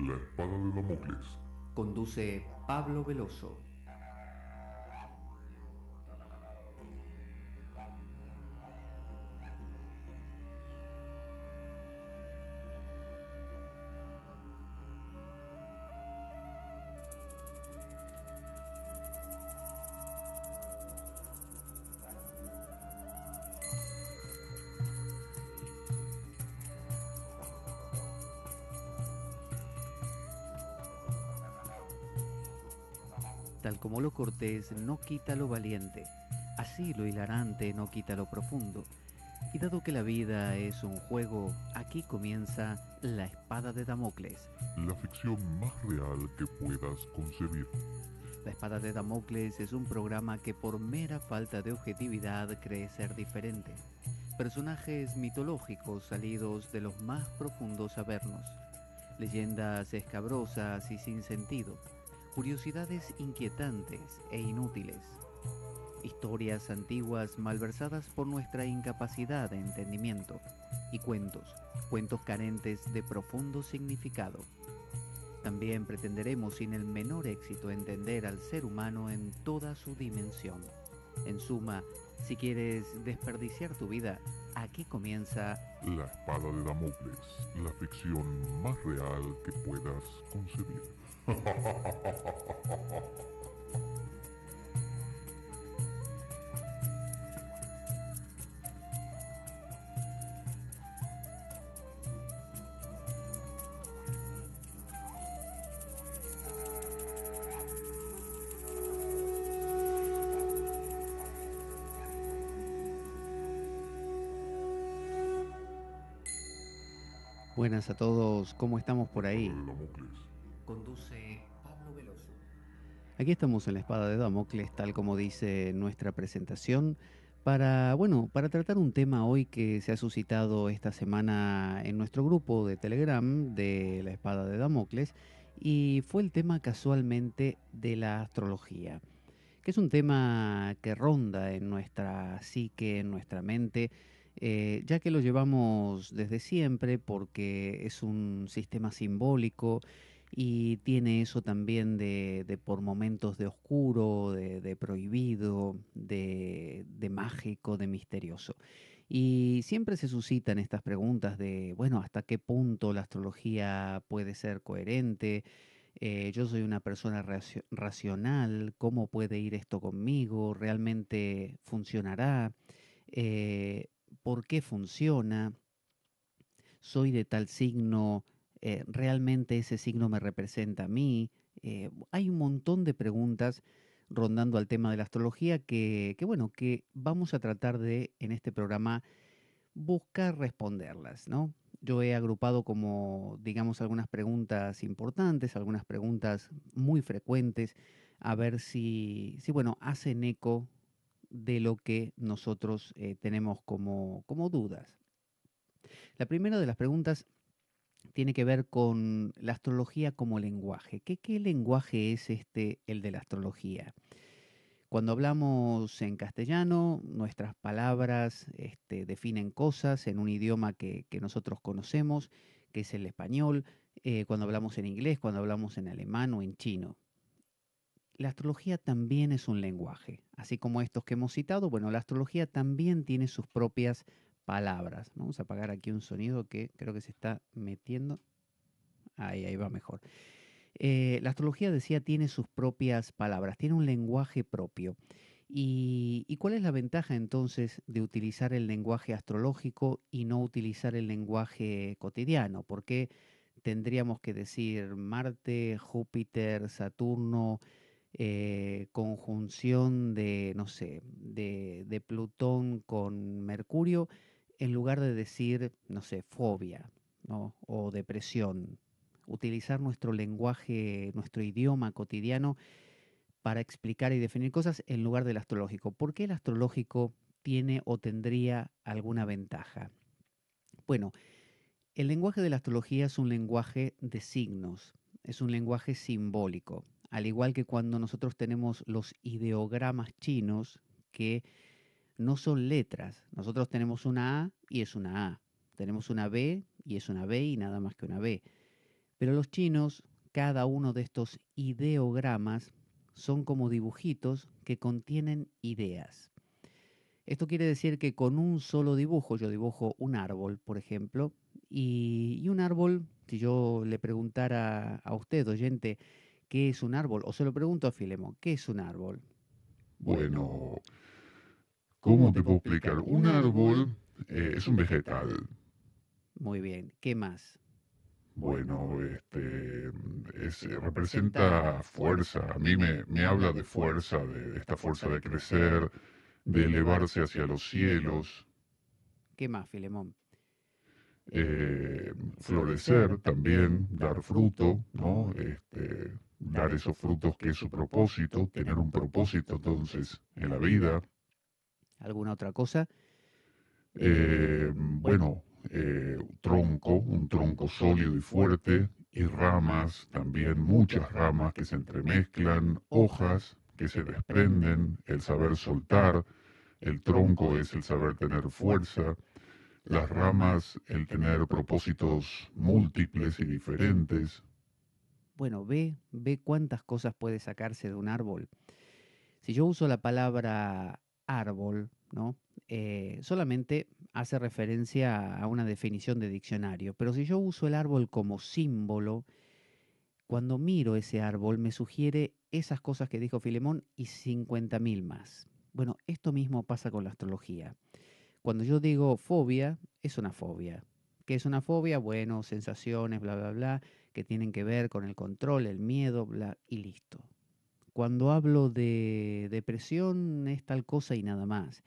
La espada de Damocles. Conduce Pablo Veloso. Tal como lo cortés no quita lo valiente, así lo hilarante no quita lo profundo. Y dado que la vida es un juego, aquí comienza La Espada de Damocles. La ficción más real que puedas concebir. La Espada de Damocles es un programa que por mera falta de objetividad cree ser diferente. Personajes mitológicos salidos de los más profundos avernos. Leyendas escabrosas y sin sentido. Curiosidades inquietantes e inútiles. Historias antiguas malversadas por nuestra incapacidad de entendimiento. Y cuentos carentes de profundo significado. También pretenderemos sin el menor éxito entender al ser humano en toda su dimensión. En suma, si quieres desperdiciar tu vida, aquí comienza. La espada de Damocles. La ficción más real que puedas concebir. Buenas a todos, ¿cómo estamos por La espada ahí? de Damocles. Conduce Pablo Veloso. Aquí estamos en la Espada de Damocles, tal como dice nuestra presentación, para tratar un tema hoy que se ha suscitado esta semana en nuestro grupo de Telegram de la Espada de Damocles, y fue el tema casualmente de la astrología, que es un tema que ronda en nuestra psique, en nuestra mente, ya que lo llevamos desde siempre porque es un sistema simbólico y tiene eso también de por momentos de oscuro, de prohibido, de mágico, de misterioso. Y siempre se suscitan estas preguntas de, bueno, ¿hasta qué punto la astrología puede ser coherente? Yo soy una persona racional, ¿cómo puede ir esto conmigo? ¿Realmente funcionará? Eh, ¿Por qué funciona? ¿Soy de tal signo? ¿Realmente ese signo me representa a mí? Hay un montón de preguntas rondando al tema de la astrología que vamos a tratar de, en este programa, buscar responderlas, ¿no? Yo he agrupado como, digamos, algunas preguntas importantes, algunas preguntas muy frecuentes, a ver si hacen eco de lo que nosotros tenemos como dudas. La primera de las preguntas tiene que ver con la astrología como lenguaje. ¿Qué lenguaje es el de la astrología? Cuando hablamos en castellano, nuestras palabras definen cosas en un idioma que nosotros conocemos, que es el español, cuando hablamos en inglés, cuando hablamos en alemán o en chino. La astrología también es un lenguaje, así como estos que hemos citado. Bueno, la astrología también tiene sus propias palabras. Vamos a apagar aquí un sonido que creo que se está metiendo. Ahí va mejor. La astrología, decía, tiene sus propias palabras, tiene un lenguaje propio. ¿Y cuál es la ventaja entonces de utilizar el lenguaje astrológico y no utilizar el lenguaje cotidiano? ¿Por qué tendríamos que decir Marte, Júpiter, Saturno, conjunción de, no sé, de Plutón con Mercurio, en lugar de decir, no sé, fobia, ¿no? O depresión? Utilizar nuestro lenguaje, nuestro idioma cotidiano para explicar y definir cosas en lugar del astrológico. ¿Por qué el astrológico tiene o tendría alguna ventaja? Bueno, el lenguaje de la astrología es un lenguaje de signos, es un lenguaje simbólico, al igual que cuando nosotros tenemos los ideogramas chinos, que no son letras. Nosotros tenemos una A y es una A, tenemos una B y es una B y nada más que una B. Pero los chinos, cada uno de estos ideogramas son como dibujitos que contienen ideas. Esto quiere decir que con un solo dibujo, yo dibujo un árbol, por ejemplo, y un árbol, si yo le preguntara a usted, oyente, ¿qué es un árbol? O se lo pregunto a Filemón, ¿qué es un árbol? Bueno, ¿cómo te puedo explicar? Un árbol es un vegetal. Muy bien, ¿qué más? Bueno, representa fuerza. A mí me habla de fuerza, de esta fuerza de crecer, de elevarse hacia los cielos, ¿Qué más, Filemón? eh, florecer también, dar fruto, ¿no? Dar esos frutos que es su propósito, tener un propósito entonces en la vida. ¿Alguna otra cosa? Bueno, un tronco sólido y fuerte, y ramas, también muchas ramas que se entremezclan, hojas que se desprenden, el saber soltar, el tronco es el saber tener fuerza, las ramas el tener propósitos múltiples y diferentes. Bueno, ve cuántas cosas puede sacarse de un árbol. Si yo uso la palabra árbol, ¿no? Solamente hace referencia a una definición de diccionario, pero si yo uso el árbol como símbolo, cuando miro ese árbol me sugiere esas cosas que dijo Filemón y 50.000 más. Bueno, esto mismo pasa con la astrología. Cuando yo digo fobia, es una fobia. ¿Qué es una fobia? Bueno, sensaciones, bla, bla, bla, que tienen que ver con el control, el miedo, bla, y listo. Cuando hablo de depresión es tal cosa y nada más.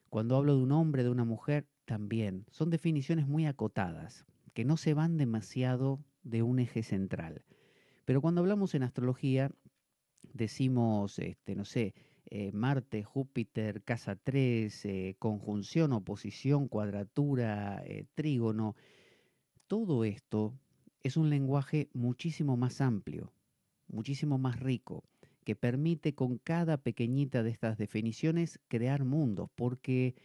Cuando hablo de un hombre, de una mujer, también. Son definiciones muy acotadas, que no se van demasiado de un eje central. Pero cuando hablamos en astrología, decimos, no sé, Marte, Júpiter, casa 3, conjunción, oposición, cuadratura, trígono. Todo esto es un lenguaje muchísimo más amplio, muchísimo más rico, que permite con cada pequeñita de estas definiciones crear mundos, porque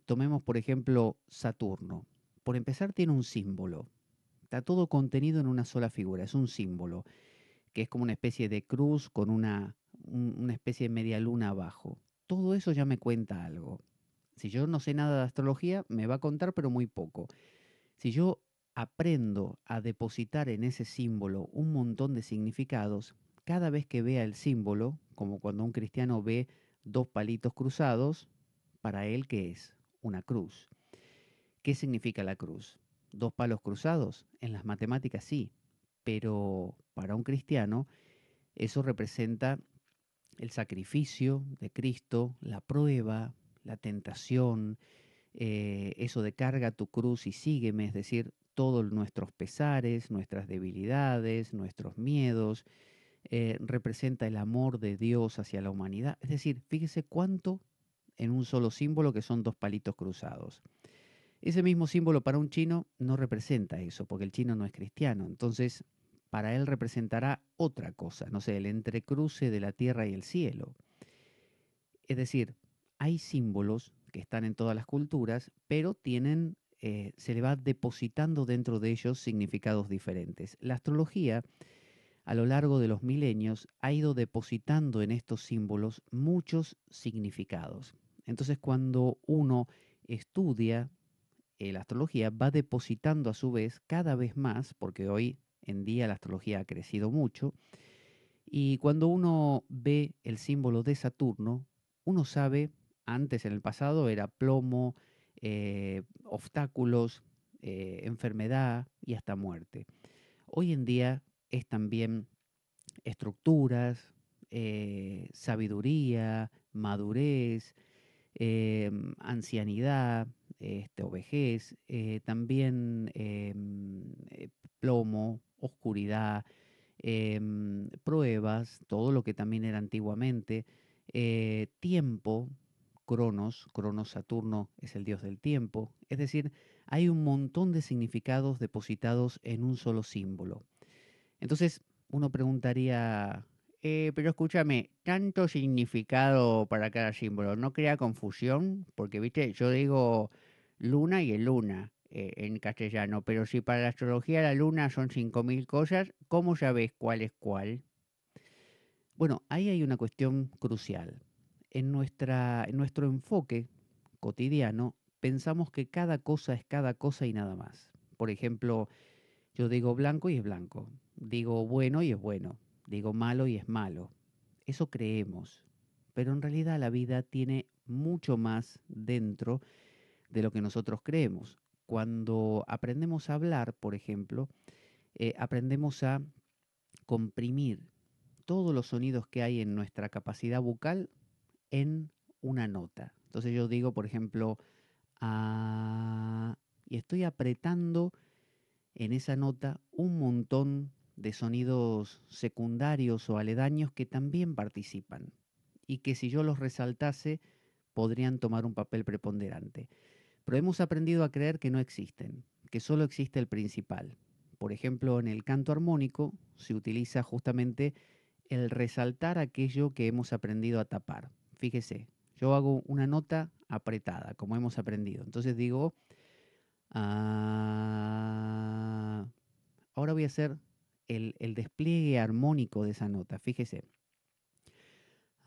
tomemos por ejemplo Saturno. Por empezar tiene un símbolo, está todo contenido en una sola figura, es un símbolo, que es como una especie de cruz con una especie de media luna abajo. Todo eso ya me cuenta algo. Si yo no sé nada de astrología, me va a contar, pero muy poco. Si yo aprendo a depositar en ese símbolo un montón de significados, cada vez que vea el símbolo, como cuando un cristiano ve dos palitos cruzados, para él, ¿qué es? Una cruz. ¿Qué significa la cruz? ¿Dos palos cruzados? En las matemáticas sí, pero para un cristiano eso representa el sacrificio de Cristo, la prueba, la tentación, eso de carga tu cruz y sígueme, es decir, todos nuestros pesares, nuestras debilidades, nuestros miedos, representa el amor de Dios hacia la humanidad. Es decir, fíjese cuánto en un solo símbolo que son dos palitos cruzados. Ese mismo símbolo para un chino no representa eso, porque el chino no es cristiano. Entonces, para él representará otra cosa, no sé, el entrecruce de la tierra y el cielo. Es decir, hay símbolos que están en todas las culturas, pero tienen, se le va depositando dentro de ellos significados diferentes. La astrología, a lo largo de los milenios, ha ido depositando en estos símbolos muchos significados. Entonces, cuando uno estudia la astrología, va depositando a su vez cada vez más, porque hoy en día la astrología ha crecido mucho, y cuando uno ve el símbolo de Saturno, uno sabe, antes en el pasado era plomo, obstáculos, enfermedad y hasta muerte. Hoy en día es también estructuras, sabiduría, madurez, ancianidad, o vejez, también plomo, oscuridad, pruebas, todo lo que también era antiguamente, tiempo, Cronos, Saturno es el dios del tiempo, es decir, hay un montón de significados depositados en un solo símbolo. Entonces, uno preguntaría, pero escúchame, tanto significado para cada símbolo, ¿no crea confusión? Porque, viste, yo digo luna y el luna, en castellano, pero si para la astrología la luna son 5.000 cosas, ¿cómo sabes cuál es cuál? Bueno, ahí hay una cuestión crucial. En nuestro enfoque cotidiano, pensamos que cada cosa es cada cosa y nada más. Por ejemplo, yo digo blanco y es blanco, digo bueno y es bueno, digo malo y es malo. Eso creemos, pero en realidad la vida tiene mucho más dentro de lo que nosotros creemos. Cuando aprendemos a hablar, por ejemplo, aprendemos a comprimir todos los sonidos que hay en nuestra capacidad bucal en una nota. Entonces yo digo, por ejemplo, ah, y estoy apretando en esa nota un montón de sonidos secundarios o aledaños que también participan y que si yo los resaltase podrían tomar un papel preponderante. Pero hemos aprendido a creer que no existen, que solo existe el principal. Por ejemplo, en el canto armónico se utiliza justamente el resaltar aquello que hemos aprendido a tapar. Fíjese, yo hago una nota apretada, como hemos aprendido. Entonces digo, ah, ahora voy a hacer el despliegue armónico de esa nota. Fíjese.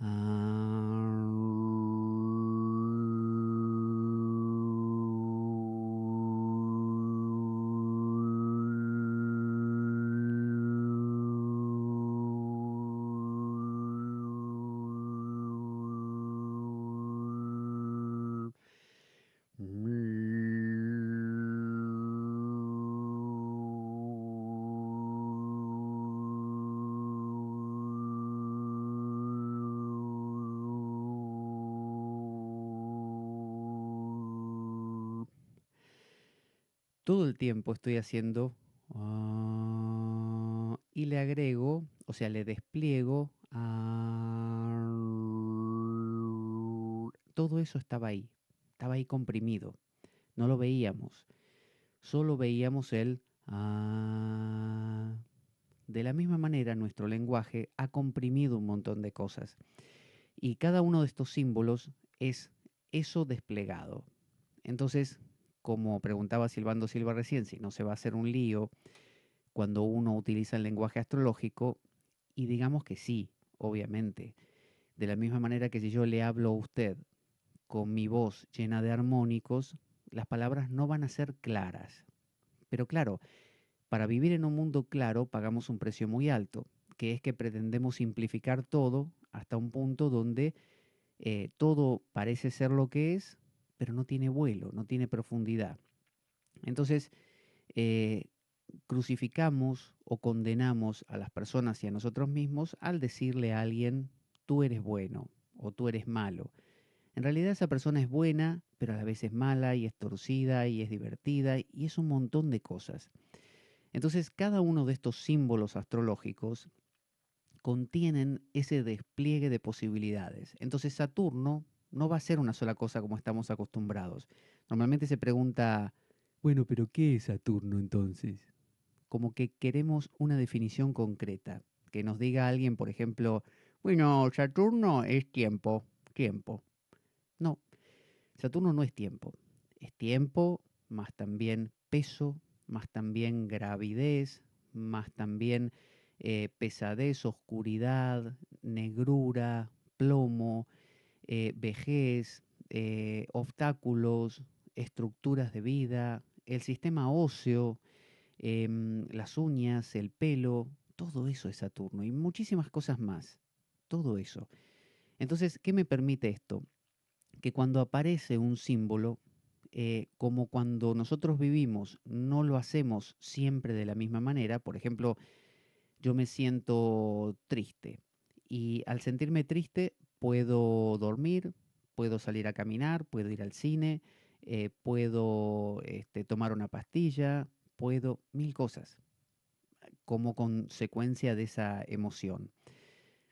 Ah, todo el tiempo estoy haciendo y le agrego, o sea, le despliego todo eso estaba ahí comprimido, no lo veíamos, solo veíamos el de la misma manera nuestro lenguaje ha comprimido un montón de cosas y cada uno de estos símbolos es eso desplegado. Entonces, como preguntaba Silvando Silva recién, si no se va a hacer un lío cuando uno utiliza el lenguaje astrológico, y digamos que sí, obviamente. De la misma manera que si yo le hablo a usted con mi voz llena de armónicos, las palabras no van a ser claras. Pero claro, para vivir en un mundo claro pagamos un precio muy alto, que es que pretendemos simplificar todo hasta un punto donde todo parece ser lo que es, pero no tiene vuelo, no tiene profundidad. Entonces, eh, crucificamos o condenamos a las personas y a nosotros mismos al decirle a alguien, tú eres bueno o tú eres malo. En realidad esa persona es buena, pero a la vez es mala y es torcida y es divertida y es un montón de cosas. Entonces, cada uno de estos símbolos astrológicos contienen ese despliegue de posibilidades. Entonces Saturno no va a ser una sola cosa como estamos acostumbrados. Normalmente se pregunta, bueno, pero ¿qué es Saturno entonces? Como que queremos una definición concreta, que nos diga alguien, por ejemplo, bueno, Saturno es tiempo, tiempo. No, Saturno no es tiempo más también peso, más también gravidez, más también pesadez, oscuridad, negrura, plomo, vejez, obstáculos, estructuras de vida, el sistema óseo, las uñas, el pelo, todo eso es Saturno y muchísimas cosas más, todo eso. Entonces, ¿qué me permite esto? Que cuando aparece un símbolo, como cuando nosotros vivimos, no lo hacemos siempre de la misma manera. Por ejemplo, yo me siento triste y al sentirme triste puedo dormir, puedo salir a caminar, puedo ir al cine, puedo tomar una pastilla, puedo mil cosas como consecuencia de esa emoción.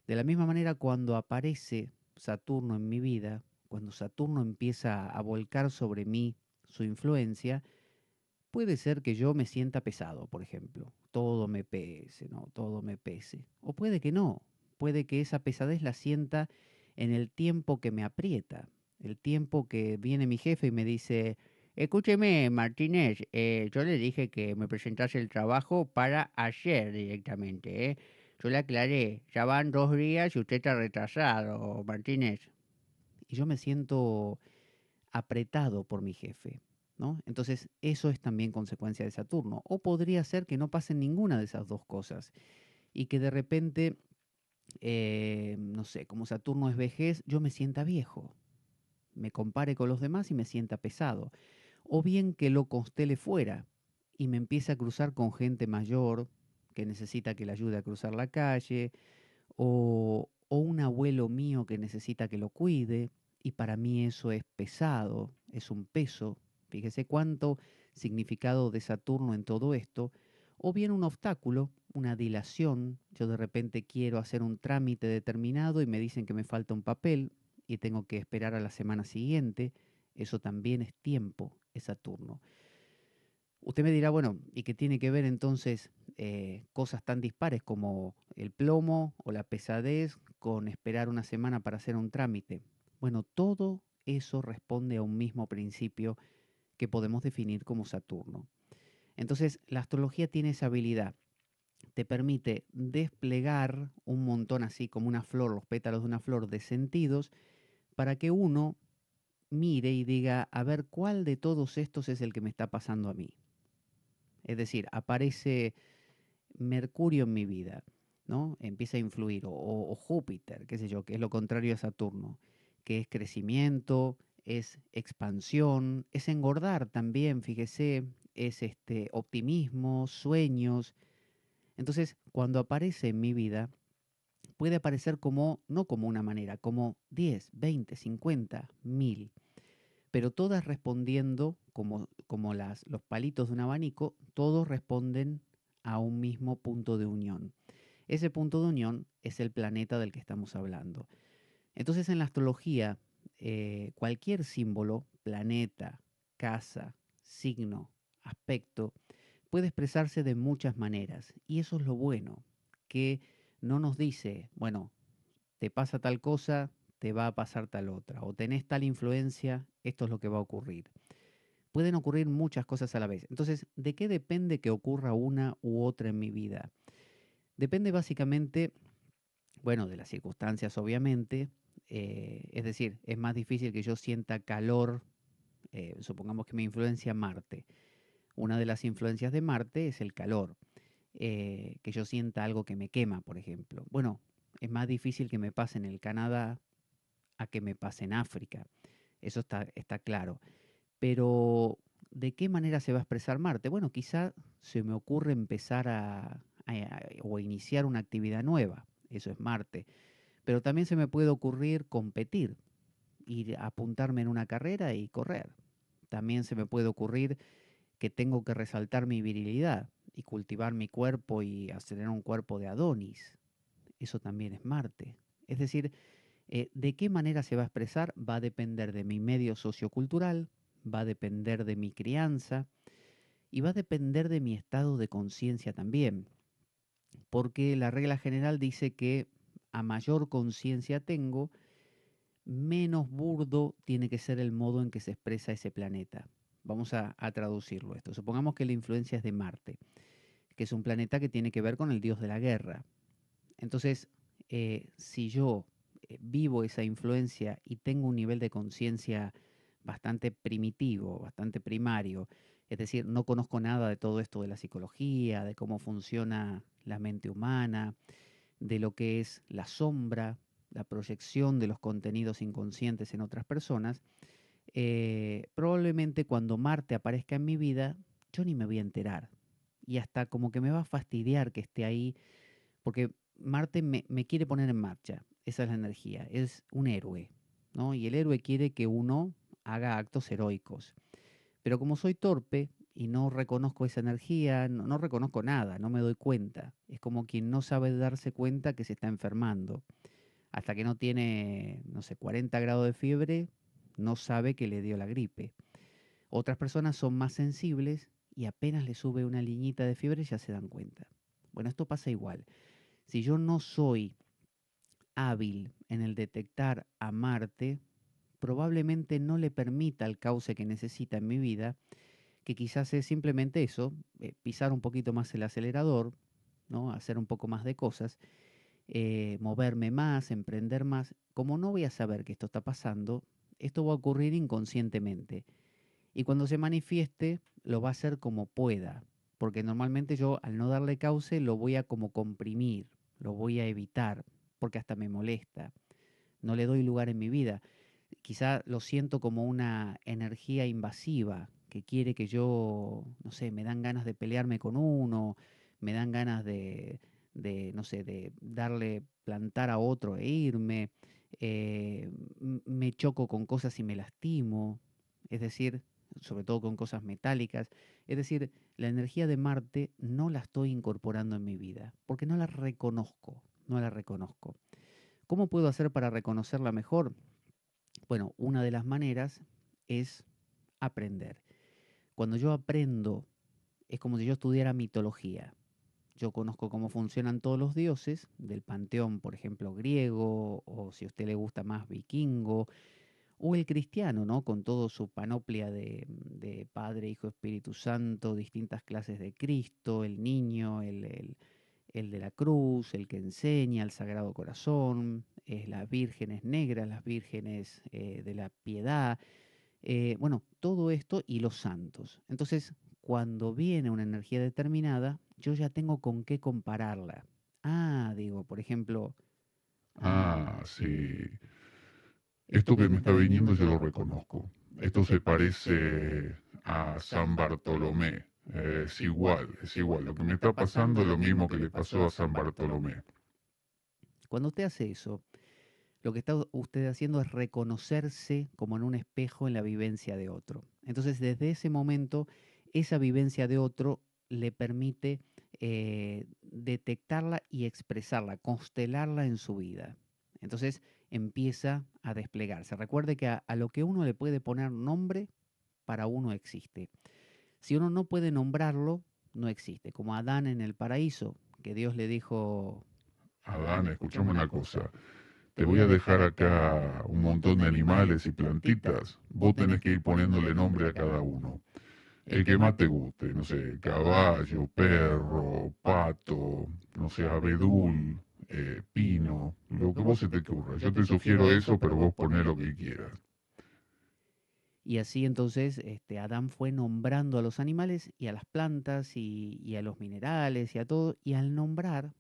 De la misma manera, cuando aparece Saturno en mi vida, cuando Saturno empieza a volcar sobre mí su influencia, puede ser que yo me sienta pesado, por ejemplo. Todo me pese, ¿no? Todo me pese. O puede que no. Puede que esa pesadez la sienta en el tiempo que me aprieta. El tiempo que viene mi jefe y me dice, Escúcheme, Martínez, yo le dije que me presentase el trabajo para ayer directamente, ¿eh? Yo le aclaré, ya van 2 días y usted está retrasado, Martínez. Y yo me siento apretado por mi jefe, ¿no? Entonces, eso es también consecuencia de Saturno. O podría ser que no pase ninguna de esas dos cosas y que de repente, no sé, como Saturno es vejez, yo me sienta viejo, me compare con los demás y me sienta pesado. O bien que lo constele fuera y me empiece a cruzar con gente mayor que necesita que le ayude a cruzar la calle, o un abuelo mío que necesita que lo cuide, y para mí eso es pesado, es un peso. Fíjese cuánto significado de Saturno en todo esto. O bien un obstáculo, una dilación. Yo de repente quiero hacer un trámite determinado y me dicen que me falta un papel y tengo que esperar a la semana siguiente. Eso también es tiempo, es Saturno. Usted me dirá, bueno, ¿y qué tiene que ver entonces cosas tan dispares como el plomo o la pesadez con esperar una semana para hacer un trámite? Bueno, todo eso responde a un mismo principio que podemos definir como Saturno. Entonces, la astrología tiene esa habilidad, te permite desplegar un montón así como una flor, los pétalos de una flor de sentidos, para que uno mire y diga, a ver, ¿cuál de todos estos es el que me está pasando a mí? Es decir, aparece Mercurio en mi vida, ¿no? Empieza a influir, o Júpiter, qué sé yo, que es lo contrario a Saturno, que es crecimiento, es expansión, es engordar también, fíjese, es optimismo, sueños. Entonces, cuando aparece en mi vida, puede aparecer como, no como una manera, como 10, 20, 50, 1000, pero todas respondiendo como los palitos de un abanico, todos responden a un mismo punto de unión. Ese punto de unión es el planeta del que estamos hablando. Entonces en la astrología, cualquier símbolo, planeta, casa, signo, aspecto, puede expresarse de muchas maneras. Y eso es lo bueno, que no nos dice, bueno, te pasa tal cosa, te va a pasar tal otra, o tenés tal influencia, esto es lo que va a ocurrir. Pueden ocurrir muchas cosas a la vez. Entonces, ¿de qué depende que ocurra una u otra en mi vida? Depende básicamente, bueno, de las circunstancias, obviamente. Es decir, es más difícil que yo sienta calor, supongamos que me influencia Marte. Una de las influencias de Marte es el calor. Que yo sienta algo que me quema, por ejemplo. Bueno, es más difícil que me pase en el Canadá a que me pase en África. Eso está claro. Pero, ¿de qué manera se va a expresar Marte? Bueno, quizá se me ocurre empezar o iniciar una actividad nueva. Eso es Marte. Pero también se me puede ocurrir competir, ir a apuntarme en una carrera y correr. También se me puede ocurrir que tengo que resaltar mi virilidad y cultivar mi cuerpo y hacer un cuerpo de Adonis. Eso también es Marte. Es decir, de qué manera se va a expresar va a depender de mi medio sociocultural, va a depender de mi crianza y va a depender de mi estado de conciencia también. Porque la regla general dice que a mayor conciencia tengo, menos burdo tiene que ser el modo en que se expresa ese planeta. Vamos a traducirlo esto. Supongamos que la influencia es de Marte, que es un planeta que tiene que ver con el dios de la guerra. Entonces, si yo vivo esa influencia y tengo un nivel de conciencia bastante primitivo, bastante primario, es decir, no conozco nada de todo esto de la psicología, de cómo funciona la mente humana, de lo que es la sombra, la proyección de los contenidos inconscientes en otras personas, probablemente cuando Marte aparezca en mi vida, yo ni me voy a enterar. Y hasta como que me va a fastidiar que esté ahí, porque Marte me quiere poner en marcha. Esa es la energía. Es un héroe, ¿no? Y el héroe quiere que uno haga actos heroicos. Pero como soy torpe y no reconozco esa energía, no reconozco nada, no me doy cuenta. Es como quien no sabe darse cuenta que se está enfermando. Hasta que no tiene, no sé, 40 grados de fiebre, no sabe que le dio la gripe. Otras personas son más sensibles y apenas le sube una liñita de fiebre ya se dan cuenta. Bueno, esto pasa igual. Si yo no soy hábil en el detectar a Marte, probablemente no le permita el cauce que necesita en mi vida, que quizás es simplemente eso, pisar un poquito más el acelerador, ¿no? Hacer un poco más de cosas, moverme más, emprender más. Como no voy a saber que esto está pasando, esto va a ocurrir inconscientemente. Y cuando se manifieste, lo va a hacer como pueda, porque normalmente yo al no darle cauce lo voy a como comprimir, lo voy a evitar, porque hasta me molesta, no le doy lugar en mi vida. Quizá lo siento como una energía invasiva que quiere que yo, no sé, me dan ganas de pelearme con uno, me dan ganas no sé, de darle, plantar a otro e irme, me choco con cosas y me lastimo, es decir, sobre todo con cosas metálicas. Es decir, la energía de Marte no la estoy incorporando en mi vida, porque no la reconozco, no la reconozco. ¿Cómo puedo hacer para reconocerla mejor? Bueno, una de las maneras es aprender. Cuando yo aprendo, es como si yo estudiara mitología. Yo conozco cómo funcionan todos los dioses del panteón, por ejemplo, griego, o si a usted le gusta más vikingo, o el cristiano, ¿no? Con toda su panoplia de Padre, Hijo, Espíritu Santo, distintas clases de Cristo, el niño, el de la cruz, el que enseña, el Sagrado Corazón, las vírgenes negras, las vírgenes de la piedad, bueno, todo esto y los santos. Entonces, cuando viene una energía determinada, yo ya tengo con qué compararla. Ah, digo, por ejemplo, ah, Ah, sí. Esto que me está viniendo yo lo reconozco. Esto se parece a San Bartolomé. Es igual, es igual. Lo que me está pasando es lo mismo que le pasó a San Bartolomé. cuando usted hace eso, lo que está usted haciendo es reconocerse como en un espejo en la vivencia de otro. Entonces, desde ese momento, esa vivencia de otro le permite detectarla y expresarla, constelarla en su vida. Entonces, empieza a desplegarse. Recuerde que a lo que uno le puede poner nombre, para uno existe. Si uno no puede nombrarlo, no existe. Como Adán en el paraíso, que Dios le dijo, Adán, escuchame una cosa. Te voy a dejar acá un montón de animales y plantitas. Vos tenés que ir poniéndole nombre a cada uno. El que más te guste, no sé, caballo, perro, pato, no sé, abedul, pino, lo que vos se te ocurra. Yo te sugiero eso, pero vos ponés lo que quieras. y así entonces Adán fue nombrando a los animales y a las plantas y a los minerales y a todo, y al nombrar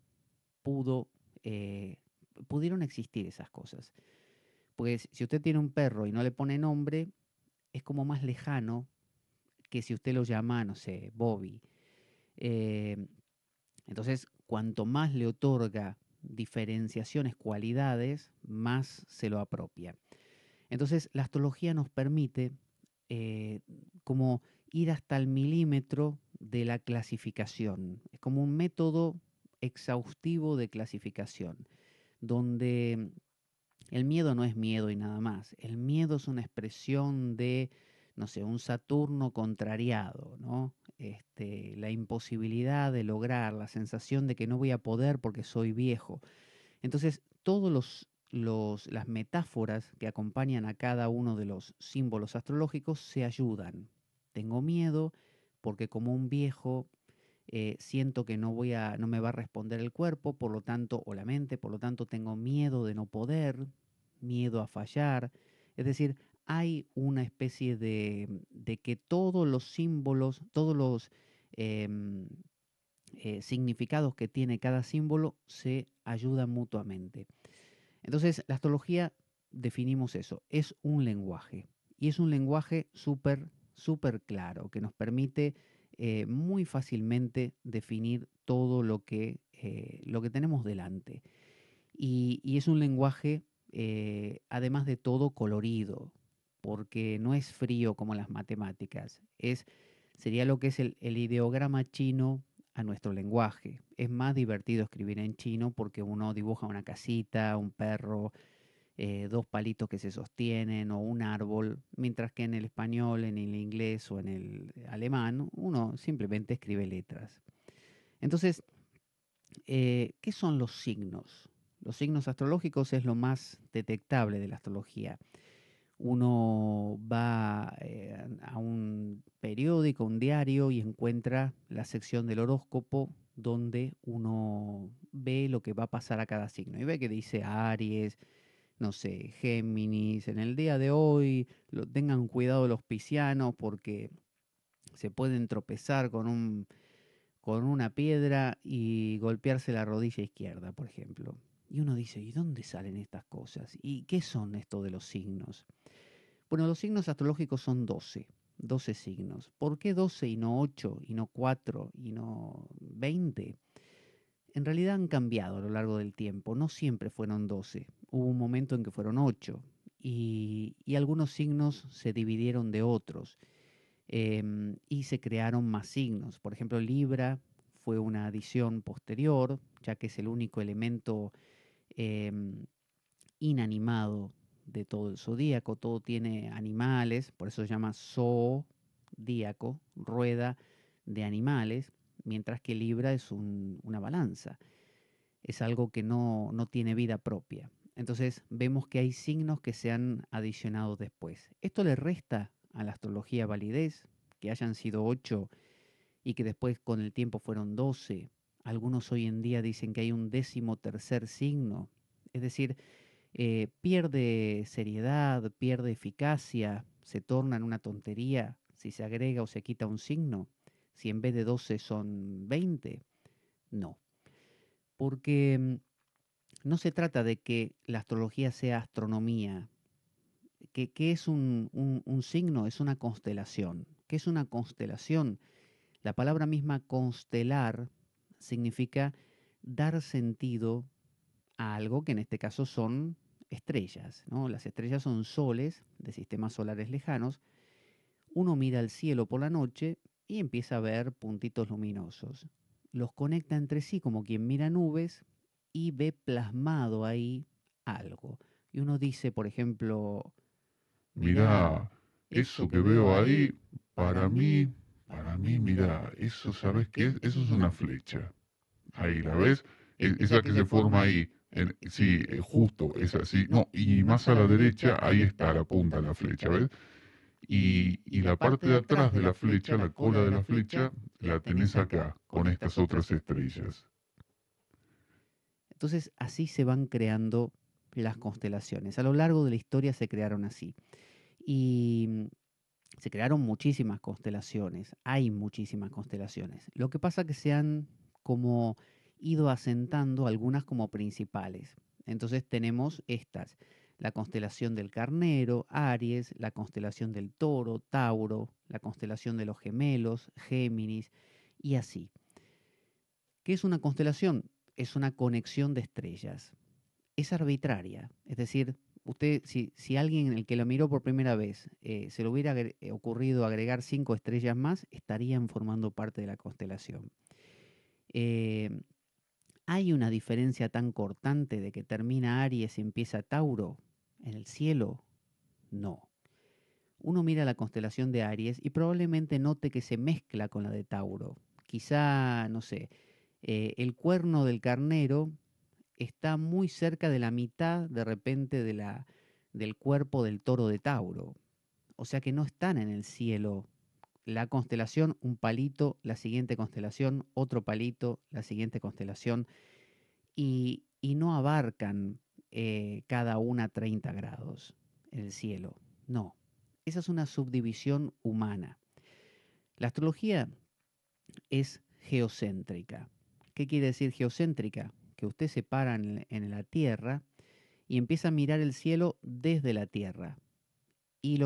pudo, eh, pudieron existir esas cosas. Pues si usted tiene un perro y no le pone nombre, es como más lejano que si usted lo llama, no sé, Bobby. Eh, entonces, cuanto más le otorga diferenciaciones, cualidades, más se lo apropia. Entonces, la astrología nos permite eh, como ir hasta el milímetro de la clasificación. Es como un método exhaustivo de clasificación, donde el miedo no es miedo y nada más. El miedo es una expresión de, no sé, un Saturno contrariado, ¿no? La imposibilidad de lograr, la sensación de que no voy a poder porque soy viejo. Entonces, todos las metáforas que acompañan a cada uno de los símbolos astrológicos se ayudan. Tengo miedo porque como un viejo siento que no me va a responder el cuerpo, por lo tanto, o la mente, por lo tanto tengo miedo de no poder, miedo a fallar. Es decir, hay una especie de que todos los símbolos, todos los em, significados que tiene cada símbolo se ayudan mutuamente. Entonces, la astrología, definimos eso, es un lenguaje. Y es un lenguaje súper, súper claro, que nos permite muy fácilmente definir todo lo que tenemos delante. Y es un lenguaje, además de todo, colorido, porque no es frío como las matemáticas, sería lo que es el ideograma chino a nuestro lenguaje. Es más divertido escribir en chino porque uno dibuja una casita, un perro, dos palitos que se sostienen o un árbol, mientras que en el español, en el inglés o en el alemán, uno simplemente escribe letras. Entonces, ¿qué son los signos? Los signos astrológicos es lo más detectable de la astrología. Uno va a un periódico, un diario y encuentra la sección del horóscopo donde uno ve lo que va a pasar a cada signo y ve que dice Aries, no sé, Géminis, en el día de hoy tengan cuidado los piscianos porque se pueden tropezar con una piedra y golpearse la rodilla izquierda, por ejemplo. Y uno dice, ¿y dónde salen estas cosas? ¿Y qué son esto de los signos? Bueno, los signos astrológicos son 12 signos. ¿Por qué 12 y no 8 y no 4 y no 20? En realidad han cambiado a lo largo del tiempo, no siempre fueron 12. Hubo un momento en que fueron 8 y algunos signos se dividieron de otros y se crearon más signos. Por ejemplo, Libra fue una adición posterior, ya que es el único elemento em, inanimado de todo el zodíaco, todo tiene animales, por eso se llama zodíaco, rueda de animales, mientras que Libra es una balanza, es algo que no tiene vida propia. Entonces vemos que hay signos que se han adicionado después. Esto le resta a la astrología validez, que hayan sido 8 y que después con el tiempo fueron 12. Algunos hoy en día dicen que hay un 13º signo. Es decir, pierde seriedad, pierde eficacia, se torna en una tontería si se agrega o se quita un signo. Si en vez de 12 son 20, no. Porque no se trata de que la astrología sea astronomía. ¿Qué es un signo? Es una constelación. ¿Qué es una constelación? La palabra misma constelar significa dar sentido a algo que en este caso son estrellas, ¿no? Las estrellas son soles de sistemas solares lejanos. Uno mira al cielo por la noche y empieza a ver puntitos luminosos. Los conecta entre sí como quien mira nubes y ve plasmado ahí algo. Y uno dice, por ejemplo, mirá, Mirá, eso eso que que veo veo ahí, ahí, para mí, mirá, eso, ¿sabes qué es? Eso es una flecha. ahí Ahí, la ¿la ves, ves? esa Esa que que se se forma forma ahí. ahí. Sí, justo, es así. No, y más a la derecha, ahí está la punta de la flecha, ¿ves? Y La la parte parte de de atrás atrás de de la la flecha, flecha, la la cola cola de de la la flecha, flecha, la tenés acá, con con estas estas otras otras estrellas. estrellas. Entonces así se van creando las constelaciones. A lo largo de la historia se crearon así. Y se crearon muchísimas constelaciones, hay muchísimas constelaciones. Lo que pasa es que se han como ido asentando algunas como principales. Entonces tenemos estas, la constelación del carnero, Aries, la constelación del toro, Tauro, la constelación de los gemelos, Géminis, y así. ¿Qué es una constelación? Es una conexión de estrellas. Es arbitraria, es decir, usted, si alguien el que lo miró por primera vez se le hubiera ocurrido agregar 5 estrellas más, estarían formando parte de la constelación. Eh, ¿Hay una diferencia tan cortante de que termina Aries y empieza Tauro en el cielo? No. Uno mira la constelación de Aries y probablemente note que se mezcla con la de Tauro. Quizá, no sé, el cuerno del carnero está muy cerca de la mitad de repente del cuerpo del toro de Tauro. O sea que no están en el cielo. La constelación, un palito, la siguiente constelación, otro palito, la siguiente constelación, y no abarcan cada una 30 grados en el cielo. No, esa es una subdivisión humana. La astrología es geocéntrica. ¿Qué quiere decir geocéntrica? Que usted se para en la Tierra y empieza a mirar el cielo desde la Tierra. Y lo